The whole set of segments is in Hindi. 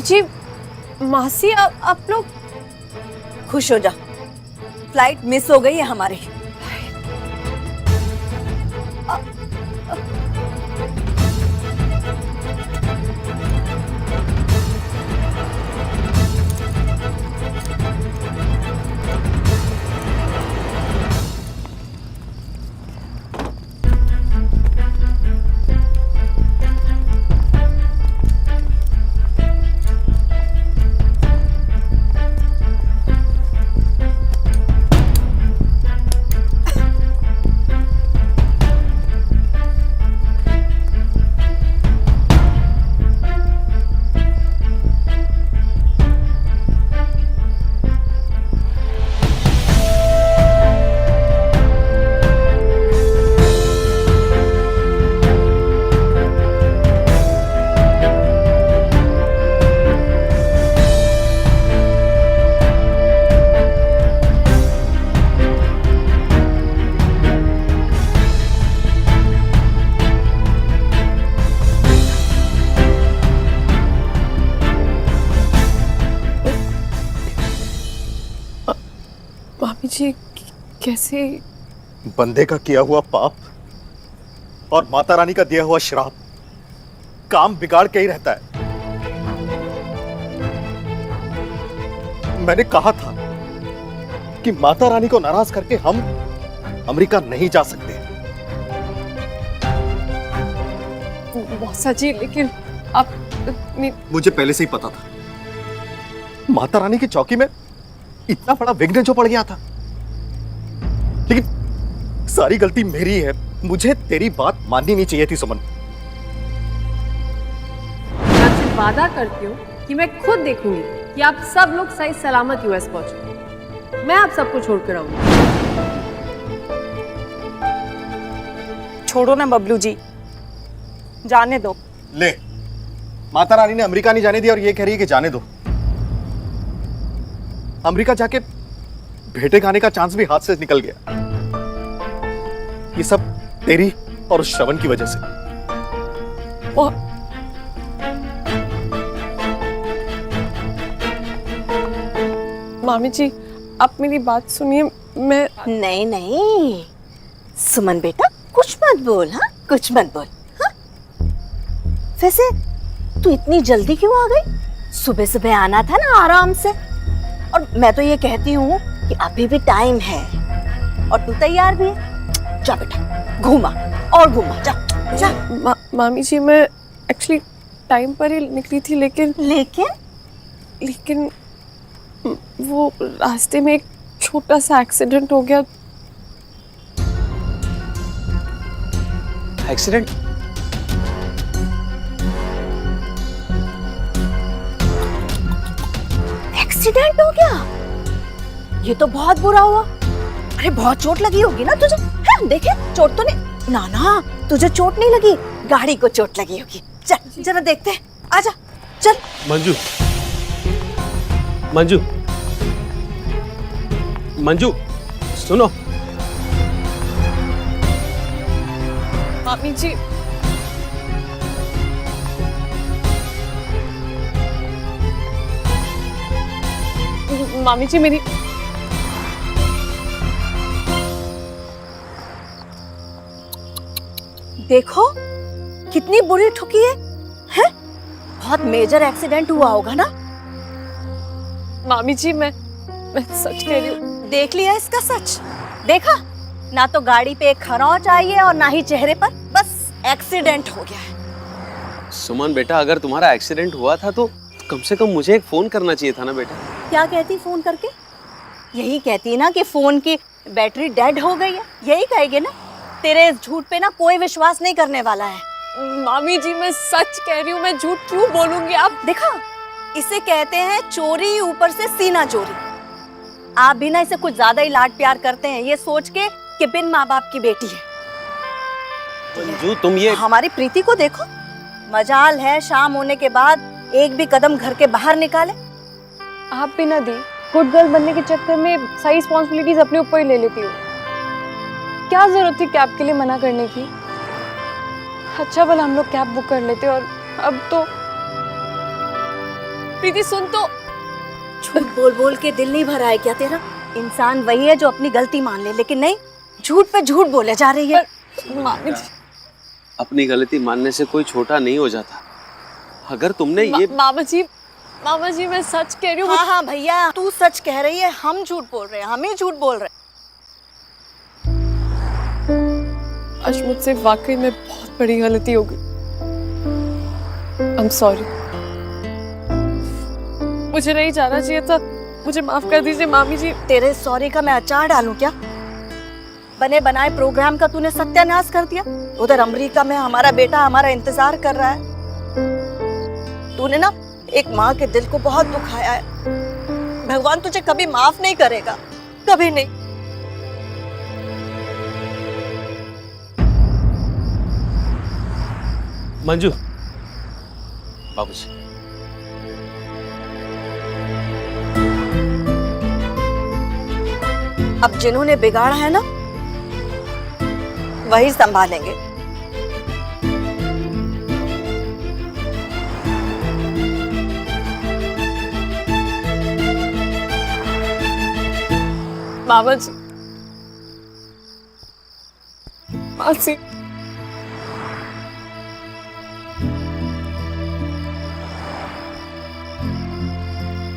भाभी जी, मासी आप लोग खुश हो जा, फ्लाइट मिस हो गई है हमारी। भाभी जी कैसे? बंदे का किया हुआ पाप और माता रानी का दिया हुआ श्राप काम बिगाड़ के ही रहता है। मैंने कहा था कि माता रानी को नाराज करके हम अमेरिका नहीं जा सकते। मौसा जी, लेकिन आप मुझे पहले से ही पता था माता रानी की चौकी में इतना बड़ा विघ्न जो पड़ गया था, लेकिन सारी गलती मेरी है। मुझे तेरी बात माननी नहीं चाहिए थी सुमन। मैं आपसे वादा करती हूँ कि मैं खुद देखूंगी कि आप सब लोग सही सलामत यूएस पहुंचे। मैं आप सबको छोड़कर आऊंगी। छोड़ो ना बबलू जी, जाने दो। ले, माता रानी ने अमेरिका नहीं जाने दिया और ये कह रही है कि जाने दो। अमेरिका जाके भेंटे खाने का चांस भी हाथ से निकल गया। ये सब तेरी और उस श्रवण की वजह से। और मामी जी, आप मेरी बात सुनिए। मैं नहीं नहीं सुमन बेटा, कुछ मत बोल। हाँ, कुछ मत बोल। हाँ, वैसे तू इतनी जल्दी क्यों आ गई? सुबह सुबह आना था ना आराम से। और मैं तो ये कहती हूँ कि अभी भी टाइम है और तू तैयार भी है। जा बेटा, घूमा और घूमा, जा जा। मामी जी, मैं एक्चुअली टाइम पर ही निकली थी, लेकिन वो रास्ते में एक छोटा सा एक्सीडेंट हो गया। एक्सीडेंट? एक्सीडेंट हो गया? ये तो बहुत बुरा हुआ। अरे बहुत चोट लगी होगी ना तुझे? है, देखे चोट तो नहीं। ना ना, तुझे चोट नहीं लगी, गाड़ी को चोट लगी होगी। चल जरा देखते हैं, आजा चल। मंजू, मंजू, मंजू, सुनो। मामी जी, मामी जी मेरी देखो कितनी बुरी ठुकी है, हैं? बहुत मेजर एक्सीडेंट हुआ होगा ना? मामी जी, मैं सच कह रही हूँ। देख लिया इसका सच? देखा ना, तो गाड़ी पे एक खरोंच आई है और ना ही चेहरे पर, बस एक्सीडेंट हो गया है। सुमन बेटा, अगर तुम्हारा एक्सीडेंट हुआ था तो कम से कम मुझे एक फोन करना चाहिए था ना बेटा। क्या कहती फोन करके? यही कहती ना कि फोन की बैटरी डेड हो गई है, यही कहेगी ना? तेरे इस झूठ पे ना कोई विश्वास नहीं करने वाला है। मामी जी, मैं सच कह रही हूँ, मैं झूठ क्यों बोलूंगी? आप देखा, इसे कहते हैं चोरी, ऊपर से सीना चोरी। आप भी ना इसे कुछ ज्यादा ही लाड प्यार करते हैं, ये सोच के कि बिन माँ बाप की बेटी है। मंजू, तुम ये हमारी प्रीति को देखो, मजाल है शाम होने के बाद एक भी कदम घर के बाहर निकाले। आप भी ना दी, गुड गर्ल बनने के चक्कर में सारी रिस्पॉन्सिबिलिटीज अपने ऊपर ही ले लेती हो। क्या जरूरत थी कैब के लिए मना करने की? अच्छा भला हम लोग कैब बुक कर लेते, और अब तो प्रीति सुन तो। झूठ बोल बोल के दिल नहीं भरा है क्या तेरा? इंसान वही है जो अपनी गलती मान ले, लेकिन नहीं, झूठ पे झूठ बोले जा रही है। मामी जी, अपनी गलती मानने से कोई छोटा नहीं हो जाता। अगर तुमने ये मामा जी मैं सच कह रही हूँ। हाँ हाँ भैया, तू सच कह रही है, हम झूठ बोल रहे हैं, हम ही झूठ बोल रहे हैं। आज मुझसे वाकई में बहुत बड़ी गलती हो गई। I'm sorry। मुझे नहीं जाना चाहिए था, मुझे माफ कर दीजिए मामी जी। तेरे सॉरी का मैं अचार डालूं क्या? बने बनाए प्रोग्राम का तूने सत्यानाश कर दिया। उधर अमेरिका में हमारा बेटा हमारा इंतजार कर रहा है। तूने ना एक माँ के दिल को बहुत दुखाया है। भगवान तुझे कभी माफ नहीं करेगा, कभी नहीं। मंजू, बाबूजी, अब जिन्होंने बिगाड़ा है ना, वही संभालेंगे। मामा जी, मासी,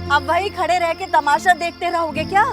अब वही खड़े रह के तमाशा देखते रहोगे क्या?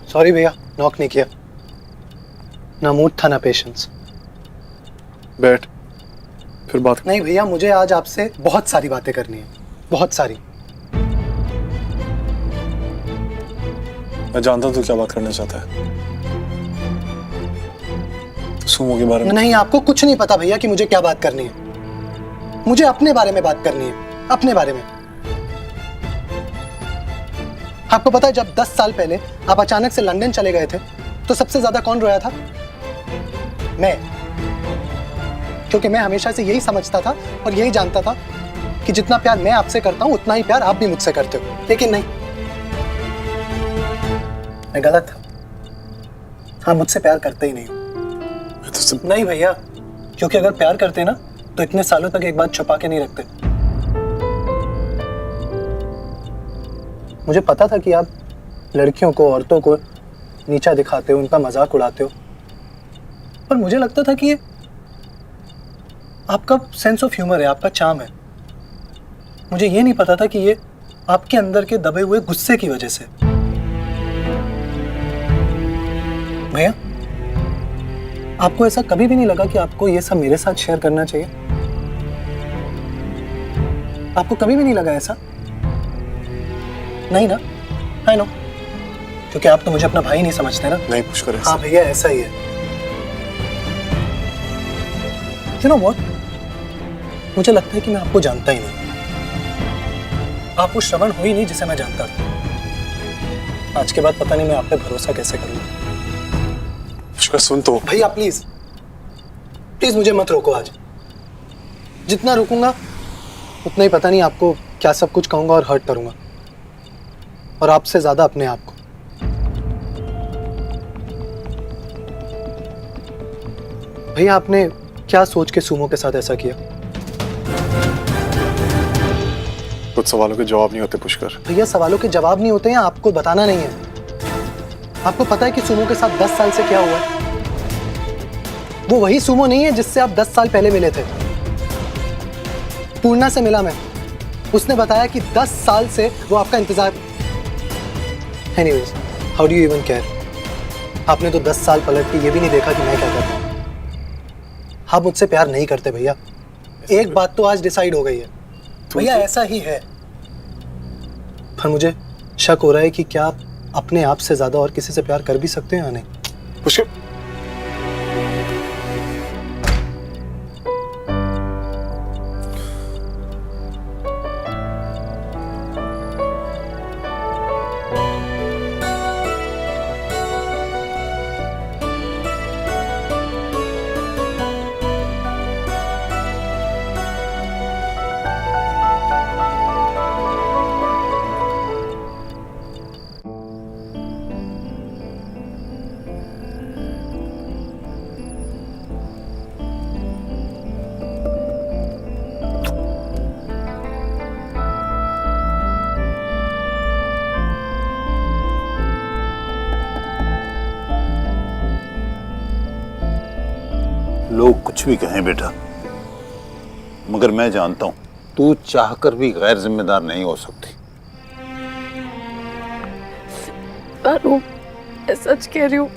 सॉरी भैया, नॉक नहीं किया। ना मूड था ना पेशेंस। बैठ, फिर बात। नहीं भैया, मुझे आज आपसे बहुत सारी बातें करनी है, बहुत सारी। मैं जानता हूँ तू क्या बात करना चाहता है। तो सुमो के बारे में। नहीं, आपको कुछ नहीं पता भैया कि मुझे क्या बात करनी है। मुझे अपने बारे में बात करनी है, अपने बारे में। आपको पता है, जब 10 साल पहले आप अचानक से लंदन चले गए थे तो सबसे ज्यादा कौन रोया था? मैं। क्योंकि मैं हमेशा से यही समझता था और यही जानता था कि जितना प्यार मैं आपसे करता हूं उतना ही प्यार आप भी मुझसे करते हो। लेकिन नहीं, मैं गलत था। आप मुझसे प्यार करते ही नहीं हो। नहीं भैया, क्योंकि अगर प्यार करते ना तो इतने सालों तक एक बात छुपा के नहीं रखते। मुझे पता था कि आप लड़कियों को, औरतों को नीचा दिखाते हो, उनका मजाक उड़ाते हो, पर मुझे लगता था कि ये आपका सेंस ऑफ ह्यूमर है, आपका चार्म है। मुझे ये नहीं पता था कि ये आपके अंदर के दबे हुए गुस्से की वजह से। भैया, आपको ऐसा कभी भी नहीं लगा कि आपको ये सब मेरे साथ शेयर करना चाहिए? आपको कभी भी नहीं लगा ऐसा? नहीं ना? आई नो, क्योंकि आप तो मुझे अपना भाई नहीं समझते ना। नहीं पुष्कर, हाँ भैया, ऐसा ही है। You know what? मुझे लगता है कि मैं आपको जानता ही नहीं। आप वो श्रवण हो ही नहीं जिसे मैं जानता था। आज के बाद पता नहीं मैं आप पे भरोसा कैसे करूंगा। पुष्कर सुन तो। भैया प्लीज, प्लीज मुझे मत रोको आज। जितना रुकूंगा उतना ही पता नहीं आपको क्या सब कुछ कहूंगा और हर्ट करूंगा, और आपसे ज्यादा अपने आप को। भैया, आपने क्या सोच के सुमो के साथ ऐसा किया? कुछ सवालों के जवाब नहीं होते पुष्कर। भैया, सवालों के जवाब नहीं होते हैं, आपको बताना नहीं है। आपको पता है कि सुमो के साथ 10 साल से क्या हुआ? वो वही सुमो नहीं है जिससे आप 10 साल पहले मिले थे। पूर्णा से मिला मैं, उसने बताया कि 10 साल से वो आपका इंतजार। Anyways, how do you even care? आपने तो 10 साल पलट के ये भी नहीं देखा कि मैं क्या कर रहा हूँ। आप मुझसे प्यार नहीं करते भैया। एक बात तो आज डिसाइड हो गई है भैया, ऐसा ही है। पर मुझे शक हो रहा है कि क्या आप अपने आप से ज्यादा और किसी से प्यार कर भी सकते हैं या नहीं। पुष्कर, लोग कुछ भी कहें बेटा, मगर मैं जानता हूं तू चाहकर भी गैर जिम्मेदार नहीं हो सकती। नानू, मैं सच कह रही हूँ,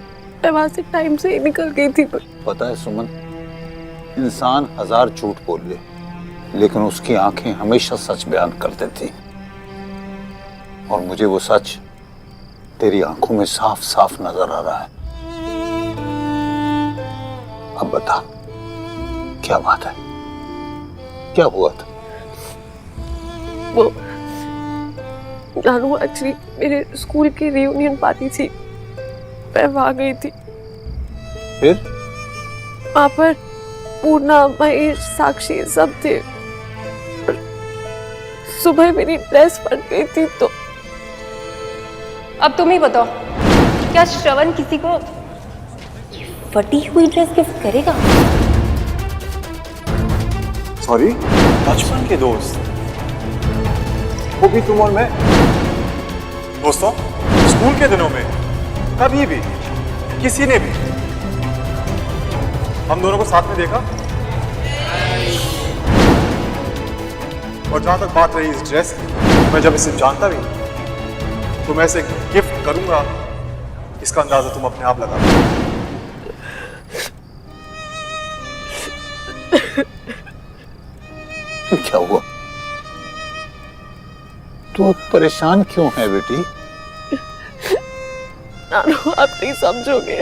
मैं वहां से टाइम से ही निकल गई थी। पता है सुमन, इंसान 1000 झूठ बोल ले, लेकिन उसकी आंखें हमेशा सच बयान कर देती। और मुझे वो सच तेरी आंखों में साफ साफ नजर आ रहा है। अब बता, क्या बात है? क्या हुआ था? वो नानू, एक्चुअली मेरे स्कूल की रियूनियन पार्टी थी, मैं वहां गई थी। फिर? वहां पर पूर्णा, महेश, साक्षी सब थे। सुबह मेरी ड्रेस फट गई थी तो। अब तुम ही बताओ, क्या श्रवण किसी को फटी हुई ड्रेस गिफ्ट करेगा? सॉरी, बचपन के दोस्त, वो भी तुम और मैं। दोस्तों, स्कूल के दिनों में कभी भी किसी ने भी हम दोनों को साथ में देखा? और जहां तक बात रही इस ड्रेस की, मैं जब इसे जानता भी तो मैं इसे गिफ्ट करूंगा, इसका अंदाजा तुम अपने आप लगा लो। क्या हुआ? तू परेशान क्यों है बेटी? नानू, आप नहीं समझोगे।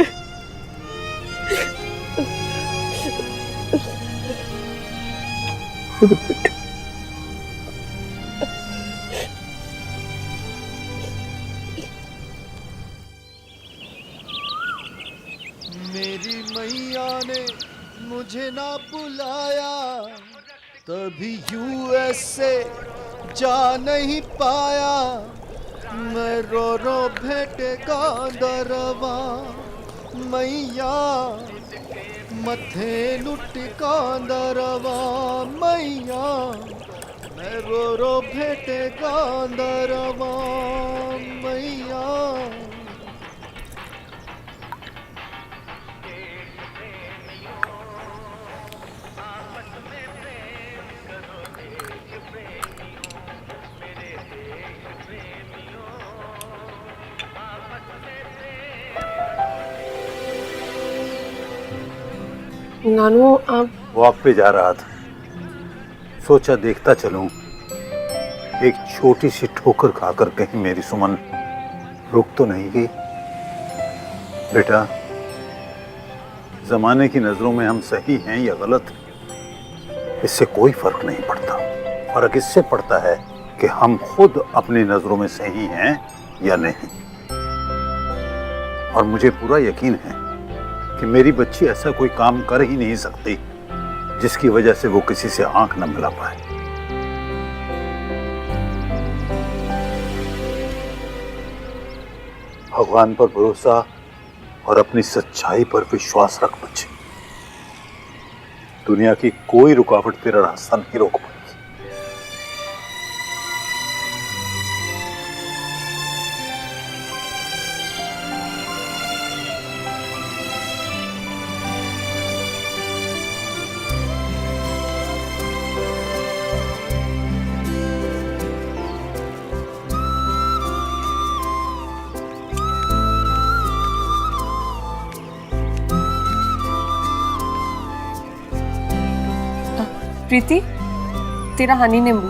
मेरी मैया ने मुझे ना बुलाया, तभी यूएस से जा नहीं पाया। मैं रो रो भेटे गांधरवा, मैया मथे लुट गांधरवा, मैया मैं रो रो भेटे गांधरवा, मैया। नानू, आप वॉक पे जा रहा था, सोचा देखता चलूं। एक छोटी सी ठोकर खाकर कहीं मेरी सुमन रुक तो नहीं गई। बेटा, जमाने की नजरों में हम सही हैं या गलत, इससे कोई फर्क नहीं पड़ता। फर्क इससे पड़ता है कि हम खुद अपनी नजरों में सही हैं या नहीं। और मुझे पूरा यकीन है कि मेरी बच्ची ऐसा कोई काम कर ही नहीं सकती जिसकी वजह से वो किसी से आंख न मिला पाए। भगवान पर भरोसा और अपनी सच्चाई पर विश्वास रख बच्चे। दुनिया की कोई रुकावट तेरा रास्ता नहीं रोक पाएगी। प्रीति, तेरा हनी नींबू।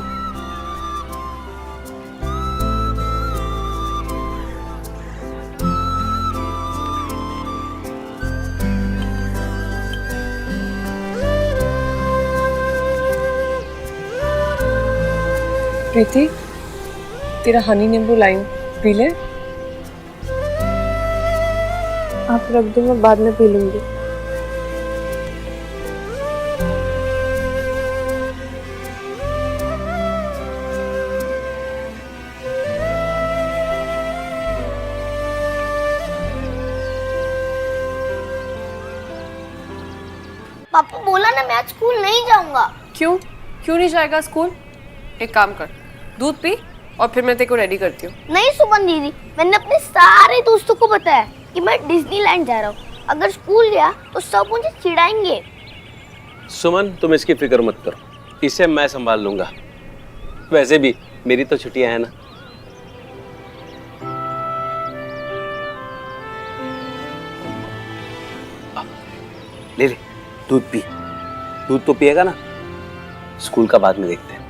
प्रीति, तेरा हनी नींबू लाई हूं, पी ले। आप रख दो, मैं बाद में पी लूंगी। पापा बोला ना मैं आज स्कूल नहीं जाऊंगा। क्यों क्यों नहीं जाएगा स्कूल? एक काम कर, दूध पी और फिर मैं तेरे को रेडी करती हूँ। नहीं सुमन दीदी, मैंने अपने सारे दोस्तों को बताया कि मैं डिज्नीलैंड जा रहा हूँ। अगर स्कूल गया तो सब मुझे चिढ़ाएंगे। सुमन, तुम इसकी फिक्र मत करो, इसे मैं संभाल लूंगा। वैसे भी मेरी तो छुट्टियां हैं ना। ले ले, दूध पी। दूध तो पिएगा ना? स्कूल का बाद में देखते हैं।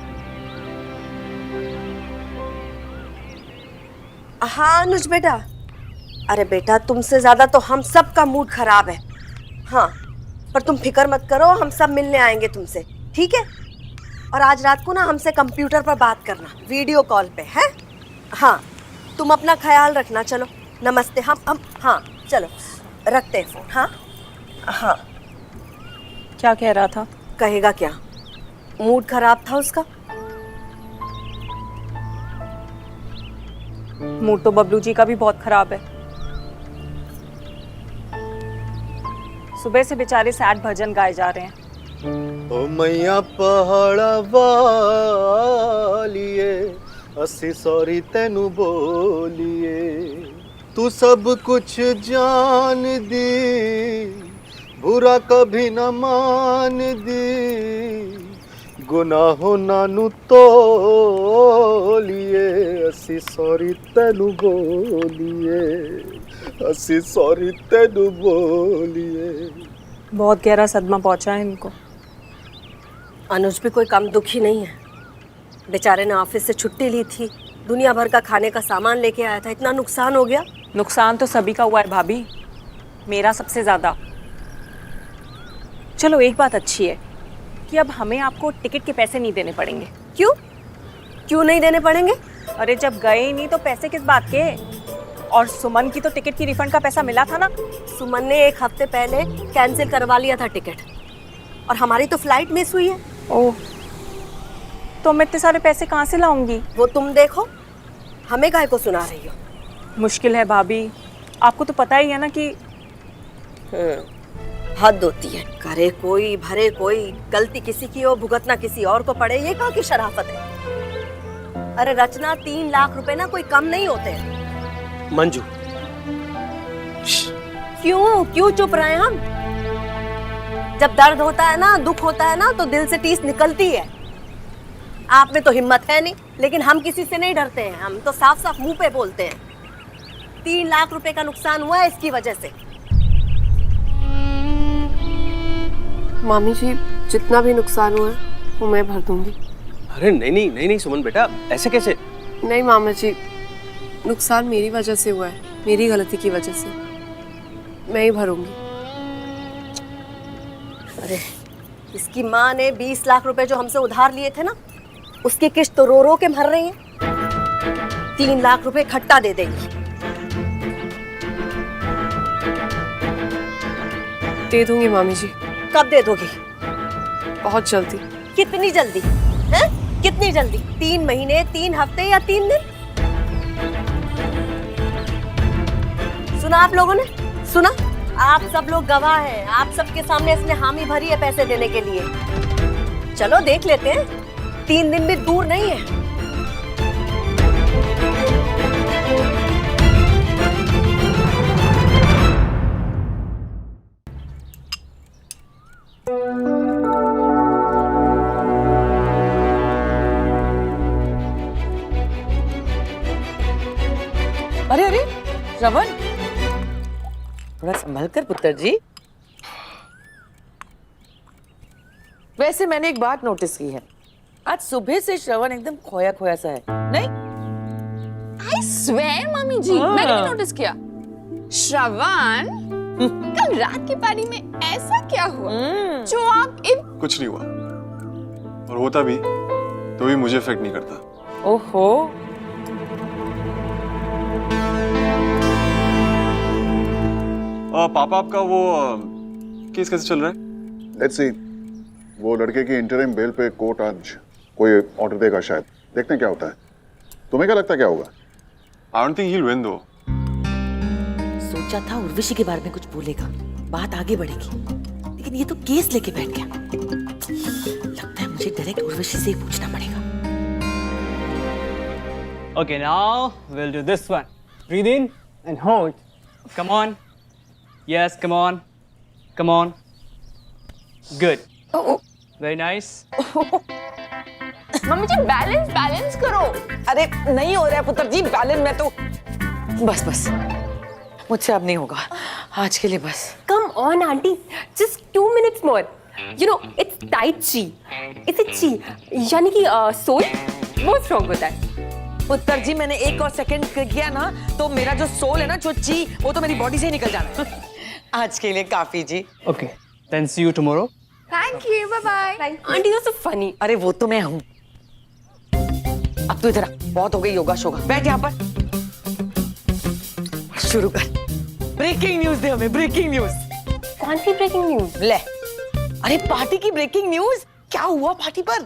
हाँ अनुज बेटा, अरे बेटा तुमसे ज्यादा तो हम सब का मूड खराब है। हाँ, पर तुम फिक्र मत करो, हम सब मिलने आएंगे तुमसे, ठीक है? और आज रात को ना हमसे कंप्यूटर पर बात करना, वीडियो कॉल पे, है? हाँ, तुम अपना ख्याल रखना। चलो नमस्ते। हम हाँ चलो रखते हैं फोन। हाँ हाँ। क्या कह रहा था? कहेगा क्या, मूड खराब था उसका। मूड तो बबलू जी का भी बहुत खराब है। सुबह से बेचारे सैड भजन गाए जा रहे हैं। ओ मैया पहाड़ा वालिए, असी सॉरी तेनू बोलिए। तू सब कुछ जान दी, बुरा कभी न मान दी। गुनाहों नानू तोलिए, असी सॉरी तेनू बोलिए, असी सॉरी तेनू बोलिए। बहुत गहरा सदमा पहुंचा है इनको। अनुज भी कोई कम दुखी नहीं है। बेचारे ने ऑफिस से छुट्टी ली थी, दुनिया भर का खाने का सामान लेके आया था, इतना नुकसान हो गया। नुकसान तो सभी का हुआ है भाभी, मेरा सबसे ज्यादा। चलो एक बात अच्छी है कि अब हमें आपको टिकट के पैसे नहीं देने पड़ेंगे। क्यों क्यों नहीं देने पड़ेंगे? अरे जब गए ही नहीं तो पैसे किस बात के? और सुमन की तो टिकट की रिफंड का पैसा मिला था ना। सुमन ने एक हफ्ते पहले कैंसिल करवा लिया था टिकट, और हमारी तो फ्लाइट मिस हुई है। ओह, तो मैं इतने सारे पैसे कहाँ से लाऊंगी? वो तुम देखो, हमें काहे को सुना रही हो? मुश्किल है भाभी, आपको तो पता ही है ना कि हद होती है। करे कोई भरे कोई, गलती किसी की हो भुगतना किसी और को पड़े, ये कहाँ की शराफत है? अरे रचना, 3 लाख रुपए ना कोई कम नहीं होते हैं। मंजू, क्यों क्यों चुप रहे हम? जब दर्द होता है ना, दुख होता है ना, तो दिल से टीस निकलती है। आप में तो हिम्मत है नहीं, लेकिन हम किसी से नहीं डरते हैं। हम तो साफ साफ मुंह पे बोलते हैं। 3 लाख रुपए का नुकसान हुआ है इसकी वजह से। मामी जी, जितना भी नुकसान हुआ है वो मैं भर दूंगी। अरे नहीं नहीं नहीं नहीं सुमन बेटा, ऐसे कैसे? नहीं मामा जी, नुकसान मेरी वजह से हुआ है, मेरी गलती की वजह से। मैं ही भरूंगी। अरे इसकी माँ ने 20 लाख रुपए जो हमसे उधार लिए थे ना, उसकी किस्त तो रो रो के भर रही है। 3 लाख रुपए खट्टा दे देगी। दे दूंगी मामी जी। कब दे दोगी? बहुत जल्दी। कितनी जल्दी है? कितनी जल्दी? 3 महीने, 3 हफ्ते या 3 दिन? सुना आप लोगों ने? सुना? आप सब लोग गवाह हैं। आप सबके सामने इसने हामी भरी है पैसे देने के लिए। चलो देख लेते हैं, 3 दिन भी दूर नहीं है। अरे अरे श्रवण, थोड़ा संभल कर पुत्र जी। वैसे मैंने एक बात नोटिस की है, आज सुबह से श्रवण एकदम खोया खोया सा है, नहीं? आई स्वेयर मम्मी जी, मैंने भी नोटिस किया। श्रवण, कल रात की पारी में ऐसा क्या हुआ जो आप इन कुछ नहीं हुआ, और होता भी तो भी मुझे इफेक्ट नहीं करता। ओहो, पापा आपका वो केस कैसे चल रहा है? लेट्स सी, वो लड़के की इंटरिम बेल पे कोर्ट आज कोई ऑर्डर देगा शायद, देखते हैं क्या होता है। तुम्हें क्या लगता है क्या होगा? I don't think he will win दो। सोचा था उर्वशी के बारे में कुछ बोलेगा, बात आगे बढ़ेगी, लेकिन ये तो केस लेके बैठ गया। लगता है मुझे डायरेक्ट उर्वशी से ही पूछना पड़ेगा। Okay, now we'll do this one. Breathe in and hold. Come on. Yes, come on. Come on. Good. Very nice. Mummy ji balance करो। अरे नहीं हो रहा है पुत्र जी बैलेंस, में तो बस मुझसे अब नहीं होगा, आज के लिए बस। Come on, auntie. Just 2 minutes more. You know, it's Tai Chi. It's a chi. यानी कि सोल बहुत स्ट्रॉन्ग होता है। पुत्र जी मैंने 1 और सेकंड किया ना, तो मेरा जो सोल है ना, जो ची, वो तो मेरी बॉडी से ही निकल जाना है। आज के लिए काफी जी। Okay. Then see you tomorrow. Thank you, bye bye. Auntie, you're so funny. अरे वो तो मैं हूँ। अब तो इधर आ, बहुत हो गई योगा शोगा, बैठ यहाँ पर। शुरू कर। ब्रेकिंग न्यूज दे हमें, ब्रेकिंग न्यूज। कौन सी ब्रेकिंग न्यूज? ले, अरे पार्टी की ब्रेकिंग न्यूज। क्या हुआ पार्टी पर?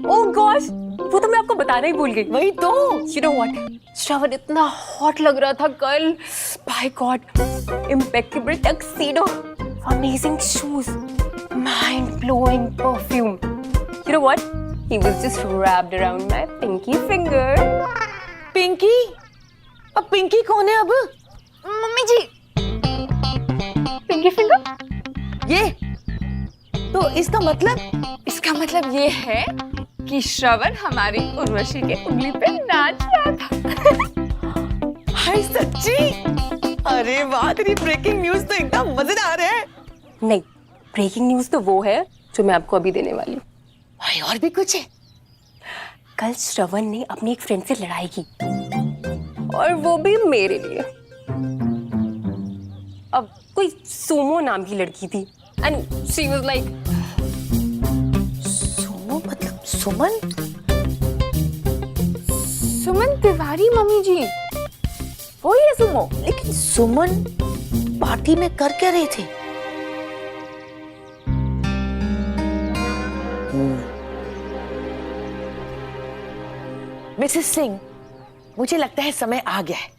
ओह गॉश, वो तो मैं आपको बताना ही भूल गई। वही तो। You know what? श्रवण इतना हॉट लग रहा था कल। By God, impeccable tuxedo, amazing shoes, mind-blowing perfume. You know what? He was just wrapped around my pinky finger. Pinky? अब पिंकी कौन है अब? मम्मी जी, Pinky finger? ये तो इसका मतलब? इसका मतलब ये है कि श्रवण हमारी उर्वशी के उंगली पे नाच रहा था। हाय सच्ची? अरे वाह, तेरी ब्रेकिंग न्यूज तो एकदम मजेदार है। नहीं, ब्रेकिंग न्यूज तो वो है जो मैं आपको अभी देने वाली हूँ। भाई और भी कुछ है? कल श्रवण ने अपनी एक फ्रेंड से लड़ाई की, और वो भी मेरे लिए। अब कोई सुमो नाम की लड़की थी, and she was like, Sumo मतलब सुमन? सुमन तिवारी मम्मी जी, वही है सुमो। लेकिन सुमन पार्टी में कर क्या रहे थे? मिसेस सिंह, मुझे लगता है समय आ गया है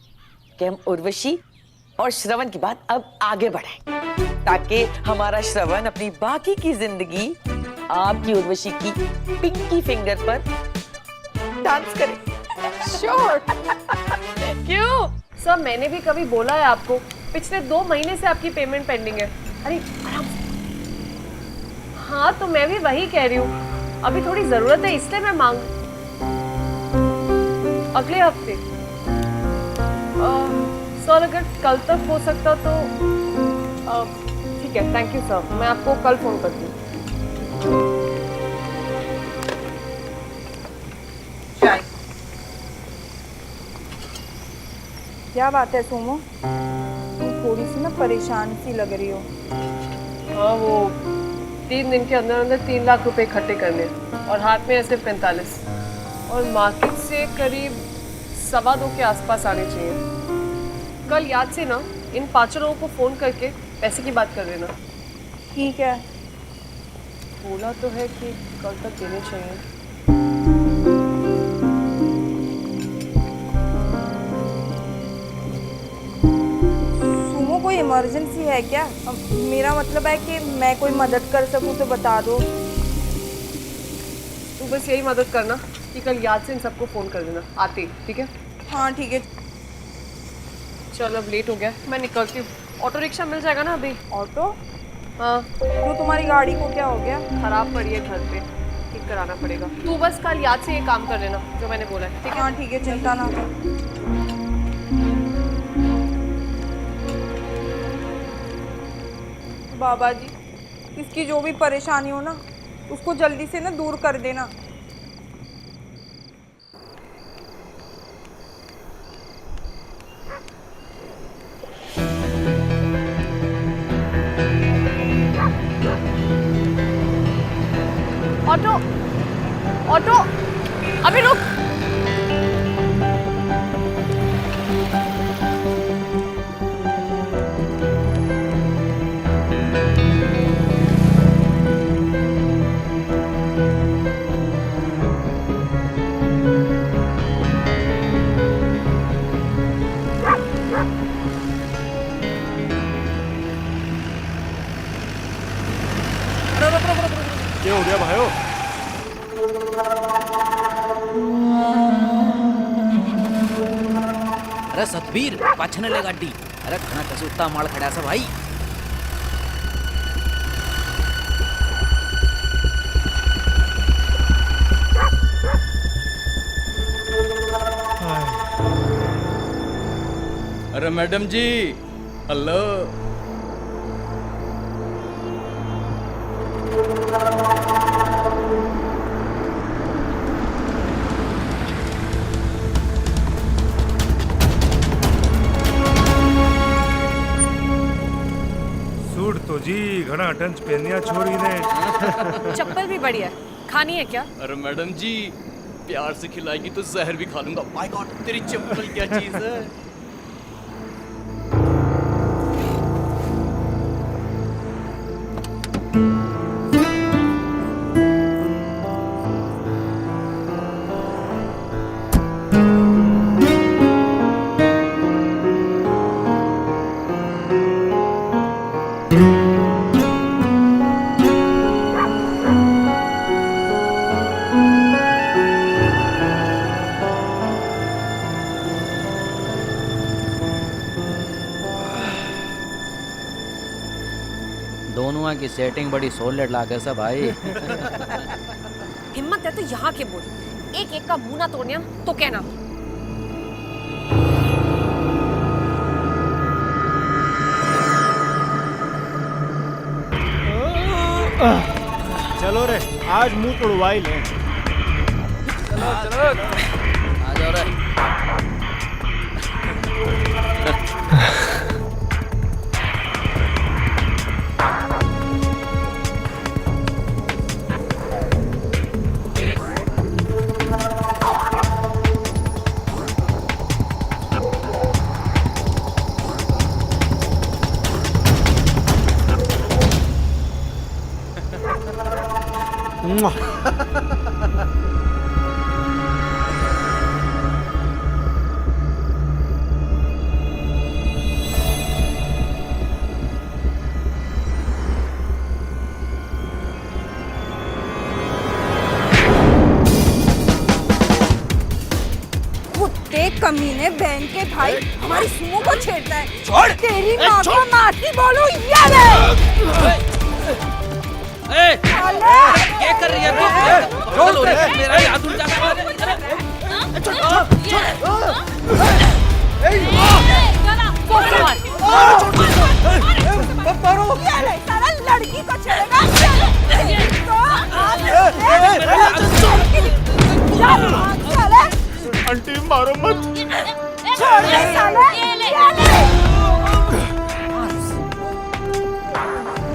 कि हम उर्वशी और श्रवण की बात अब आगे बढ़ाएं, ताकि हमारा श्रवण अपनी बाकी की जिंदगी आपकी उर्वशी की पिंकी फिंगर पर डांस करे। श्योर। क्यों? सर मैंने भी कभी बोला है आपको, पिछले 2 महीने से आपकी पेमेंट पेंडिंग है। अरे आराम से। हाँ तो मैं भी वही कह रही हूँ, अभी थोड़ी जरूरत है इसलिए मैं मांग, अगले हफ्ते। सर अगर कल तक हो सकता तो ठीक है, थैंक यू सर, मैं आपको कल फोन करती हूँ। क्या बात है सोमो, थोड़ी सी ना परेशान सी लग रही हो। हाँ वो 3 दिन के अंदर अंदर 3 लाख रुपए इकट्ठे करने, और हाथ में ऐसे 45, और मार्केट से करीब 2.25 के आसपास आने चाहिए। कल याद से ना इन 5 लोगों को फोन करके पैसे की बात कर लेना। ठीक है। बोला तो है कि कल तक देने चाहिए। सोमो कोई इमरजेंसी है क्या? मेरा मतलब है कि मैं कोई मदद कर सकूं तो बता दो। तू बस यही मदद करना कि कल याद से इन सबको फोन कर देना आते, ठीक है? हाँ ठीक है। चल अब लेट हो गया, मैं निकलती हूँ। ऑटो रिक्शा मिल जाएगा ना अभी? ऑटो? हाँ। तो तुम्हारी गाड़ी को क्या हो गया? खराब पड़ी है घर पे, ठीक कराना पड़ेगा। तू बस कल याद से ये काम कर लेना जो मैंने बोला है, ठीक है? हाँ ठीक है, चिंता ना कर। बाबा जी, इसकी जो भी परेशानी हो ना उसको जल्दी से ना दूर कर देना। ऑटो ऑटो अभी रुक। क्या हो गया भाइयों? अरे सतबीर पाछने ले गाड़ी। अरे घना कसूता माल खड़ा सा भाई। अरे मैडम जी हेलो। सूट तो जी घना टंच पहनिया छोरी ने। चप्पल भी बढ़िया खानी है क्या? अरे मैडम जी प्यार से खिलाएगी तो जहर भी खा लूंगा। माय गॉड तेरी चप्पल क्या चीज है। दोनों की सेटिंग बड़ी सोलेट लागे सा भाई। हिम्मत है तो यहाँ के बोल, एक एक का मुंह ना तोड़ने तो कहना। चलो रे आज मुंह तोड़वाई ले। चलो चलो आ जाओ रे। कमीने बहन के भाई हमारी सुमो को छेड़ता है। छोड़। तेरी माँ को मारती बोलूं ये ले। क्या कर रही है तू? छोड़ मेरा याद उड़ जाएगा। सारा लड़की को छेड़ेगा। आंटी मारो मत। छोड़ दे साले।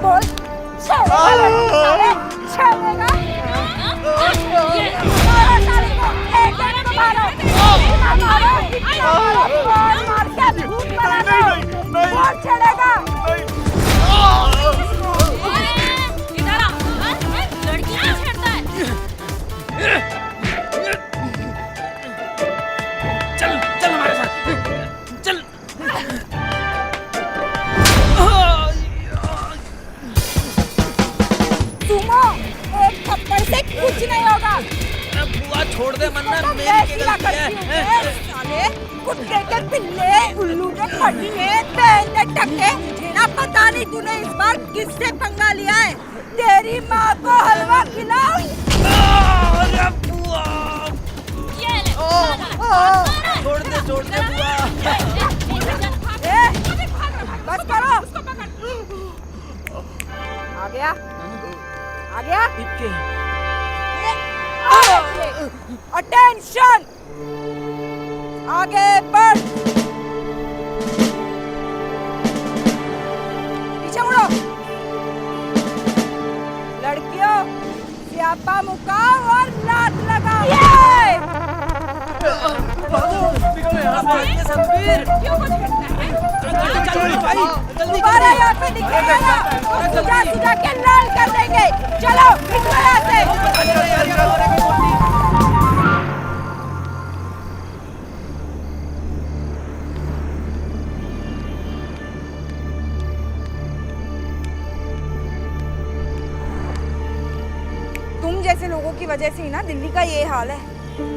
बोल छेड़ेगा। छेड़ेगा। मारो साले को। एक को मारो। मारो। मार के भूत बना दो। बोल छेड़ेगा। इधर आ। लड़की को छेड़ता है। चल हमारे साथ चल। सुमो एक थप्पड़ से कुछ नहीं होगा। बुआ छोड़ दे मन्ना मेरी क्या गलती है? साले कुत्ते के पिल्ले उल्लू के पट्टे तेरे टक्के जिना पता नहीं तूने इस बार किससे पंगा लिया है। तेरी माँ को हलवा खिलाओ। अरे बुआ छोड़ दे बुआ। बस करो। आगे गया? आ गया? अटेंशन! आगे बढ़! पीछे मुड़ो! लड़कियों, स्यापा मुकाओ और लात लगाओ! दोबारा यहाँ पे दिखेगा ना, तो सुझा के लाल कर देंगे। चलो निकलो यहाँ से। तुम जैसे लोगों की वजह से ही ना दिल्ली का ये हाल है।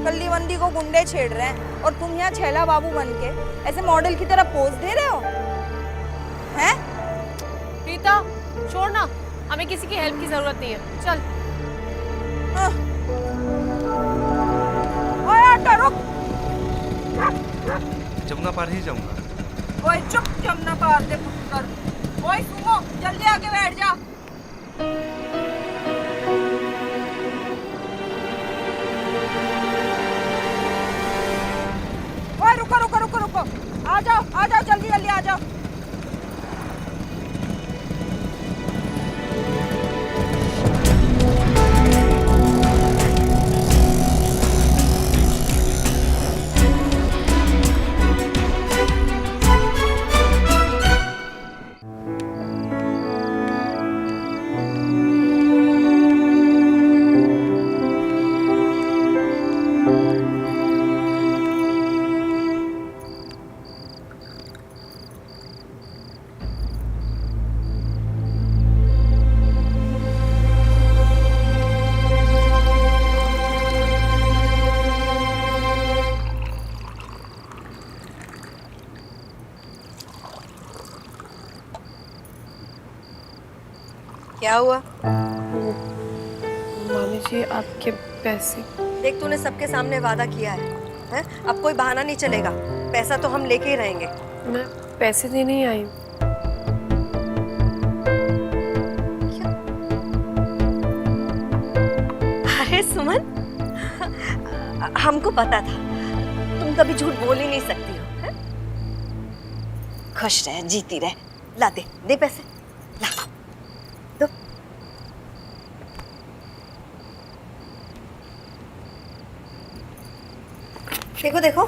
कल्ली वंदी को गुंडे छेड़ रहे हैं और तुम यहाँ छैला बाबू बन के ऐसे मॉडल की तरह पोज दे रहे हो हैं? प्रीता छोड़ ना, हमें किसी की हेल्प की जरूरत नहीं है, चल। ओए ऑटो रुक। जमुना पार ही जाऊंगा। ओए चुप, जमुना पार दे पुत्र। ओए सुमो, जल्दी आके बैठ जा। ओए रुको रुको रुको रुको, आ जाओ जल्दी जल्दी आ जाओ। क्या हुआ? मामी जी आपके पैसे। देख, तूने सबके सामने वादा किया है? अब कोई बहाना नहीं चलेगा, पैसा तो हम लेके ही रहेंगे। मैं पैसे देने ही आई हूँ। अरे सुमन, हमको पता था तुम कभी झूठ बोल ही नहीं सकती हो। है? खुश रहे, जीती रहे। ला दे पैसे, ला दो। देखो देखो,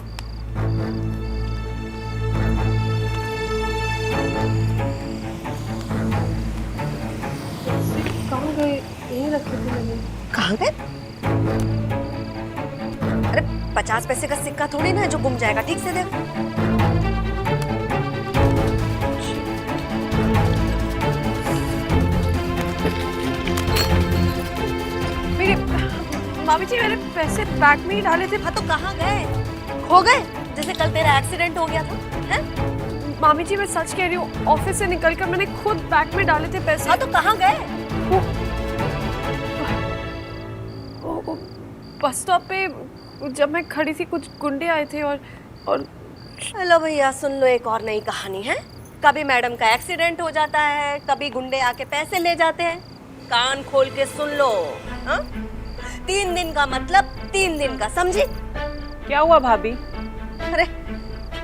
कहाँ गए? यहीं रखे थे मैंने। कहाँ गए? अरे 50 पैसे का सिक्का थोड़ी ना है जो गुम जाएगा। ठीक से देख। मेरे मामी जी, मैंने पैसे बैग में ही डाले थे। हाँ तो कहाँ गए? खो गए जैसे कल तेरा एक्सीडेंट हो गया था। हैं? मामी जी मैं सच कह रही हूँ, ऑफिस से निकलकर मैंने खुद बैग में डाले थे पैसे। हाँ तो कहाँ गए? बस स्टॉप पे जब मैं खड़ी थी कुछ गुंडे आए थे और चलो भैया, सुन लो एक और नई कहानी है। कभी मैडम का एक्सीडेंट हो जाता है, कभी गुंडे आके पैसे ले जाते हैं। कान खोल के सुन लो। हाँ? 3 दिन का मतलब 3 दिन का, समझी? क्या हुआ भाभी? अरे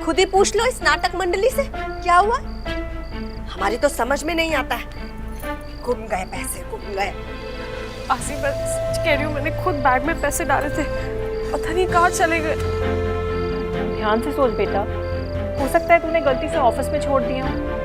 खुद ही पूछ लो इस नाटक मंडली से, क्या हुआ? हमारी तो समझ में नहीं आता है। गुम गए पैसे, गुम गए। आसी, मैं सच कह रही हूँ, मैंने खुद बैग में पैसे डाले थे, पता नहीं कहाँ चले गए। ध्यान से सोच बेटा, हो सकता है तूने गलती से ऑफिस में छोड़ दिया हो।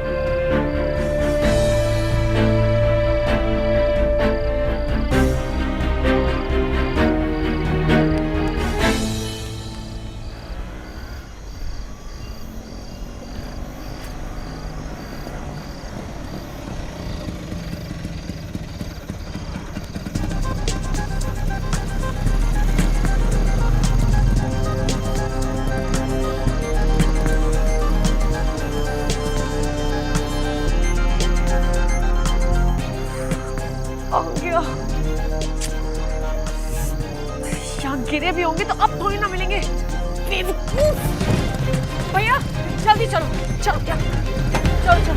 यहाँ गिरे भी होंगे तो अब थोड़ी ना मिलेंगे। बेवकूफ! भैया जल्दी चलो, चलो क्या, चलो चलो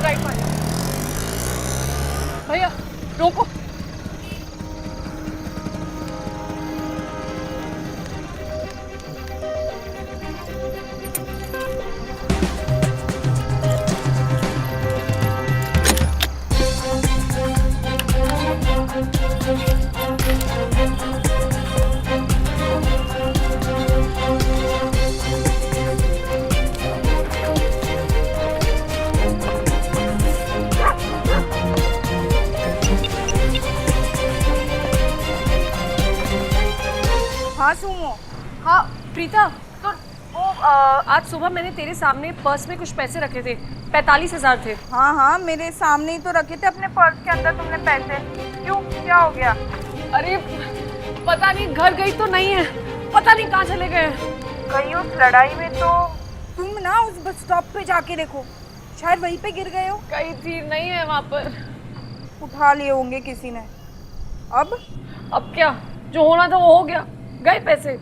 राइट मारो। भैया रोको। हाँ सुमो। हाँ प्रीता, तो वो आज सुबह मैंने तेरे सामने पर्स में कुछ पैसे रखे थे, 45,000 थे। हाँ हाँ मेरे सामने ही तो रखे थे अपने पर्स के अंदर तुमने पैसे। क्यों, क्या हो गया? अरे पता नहीं, घर गई तो नहीं है, पता नहीं कहाँ चले गए। कहीं उस लड़ाई में तो तुम ना उस बस स्टॉप पे जाके देखो, शायद वहीं पे गिर गए हो। कहीं थी, नहीं है वहाँ पर। उठा लिए होंगे किसी ने। अब क्या, जो होना था वो हो गया, गए पैसे।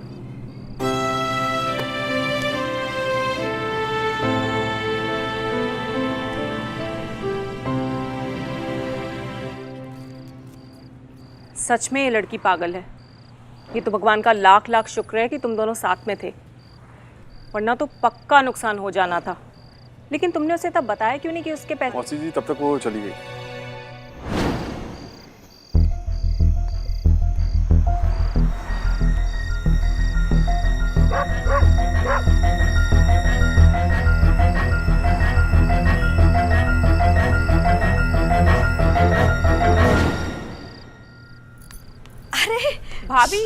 सच में ये लड़की पागल है। ये तो भगवान का लाख लाख शुक्र है कि तुम दोनों साथ में थे, वरना तो पक्का नुकसान हो जाना था। लेकिन तुमने उसे तब बताया क्यों नहीं कि उसके पैसे? मौसी जी तब तक वो चली गई। अरे भाभी,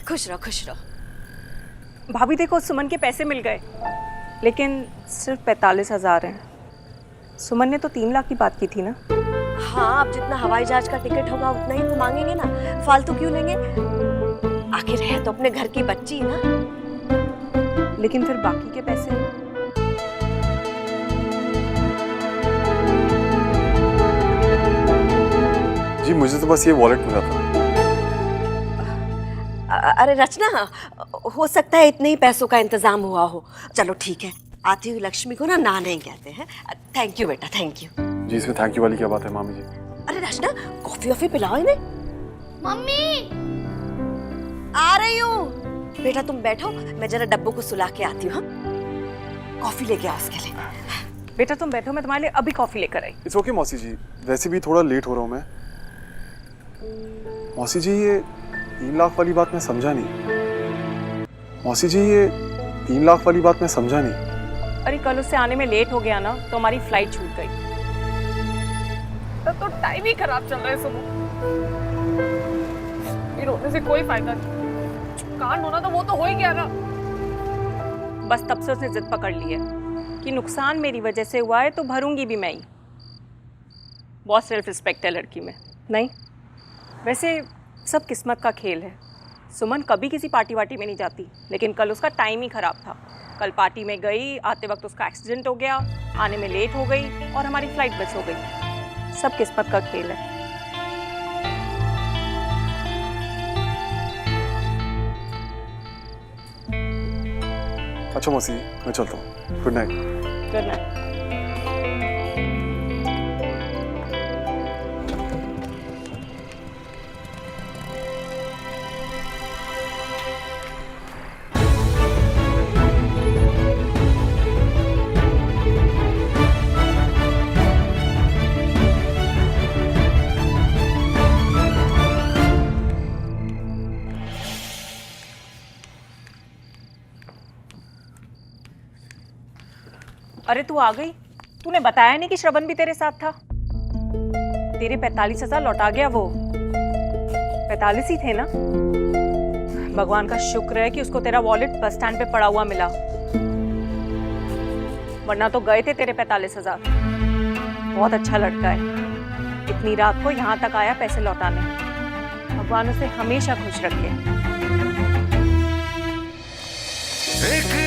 खुश रहो खुश रहो। भाभी देखो, सुमन के पैसे मिल गए, लेकिन सिर्फ 45,000 हैं। सुमन ने तो 3 लाख की बात की थी ना। हाँ, अब जितना हवाई जहाज का टिकट होगा उतना ही तो मांगेंगे ना, फालतू क्यों लेंगे? आखिर है तो अपने घर की बच्ची ना। लेकिन फिर बाकी के पैसे? जी मुझे तो बस ये वॉलेट मिला था। अरे रचना, हो सकता है इतने ही पैसों का इंतजाम हुआ हो। चलो ठीक है, आती हुई लक्ष्मी को ना नहीं कहते हैं। थैंक यू बेटा, थैंक यू। जी इसमें थैंक यू वाली क्या बात है मामी जी? अरे रचना, कॉफी वॉफी पिलाओ इन्हें। मम्मी आ रही हूँ। बेटा तुम बैठो, मैं जरा डब्बू को सुला के आती हूँ। कॉफी लेके आओ उसके लिए। बेटा तुम बैठो, मैं तुम्हारे लिए अभी कॉफी लेकर आई। इट्स ओके मौसी जी, वैसे भी थोड़ा लेट हो रहा हूँ मैं। मौसी जी ये 3 लाख वाली बात मैं समझा नहीं। मौसी जी ये 3 लाख वाली बात मैं समझा नहीं। अरे कल उससे आने में लेट हो गया ना, तो हमारी फ्लाइट छूट गई। तो टाइम ही खराब चल रहा है सुनो। ये रोने से कोई फायदा नहीं, कांड होना तो वो तो हो ही गया ना। बस तब से उसने जिद पकड़ ली है कि नुकसान मेरी वजह से हुआ है तो भरूंगी भी मैं ही। बहुत सेल्फ रिस्पेक्ट है लड़की में। नहीं, वैसे सब किस्मत का खेल है। सुमन कभी किसी पार्टी वार्टी में नहीं जाती, लेकिन कल उसका टाइम ही खराब था। कल पार्टी में गई, आते वक्त उसका एक्सीडेंट हो गया, आने में लेट हो गई और हमारी फ्लाइट मिस हो गई। सब किस्मत का खेल है। अच्छा मौसी, मैं चलता हूँ। Good night. Good night. अरे तू आ गई? तूने बताया नहीं कि श्रवण भी तेरे साथ था? तेरे 45,000 लौटा गया वो। 45 ही थे ना? भगवान का शुक्र है कि उसको तेरा वॉलेट बस स्टैंड पे पड़ा हुआ मिला, वरना तो गए थे तेरे 45,000। बहुत अच्छा लड़का है, इतनी रात को यहाँ तक आया पैसे लौटाने। भगवान उसे हमेशा खुश रखे। एक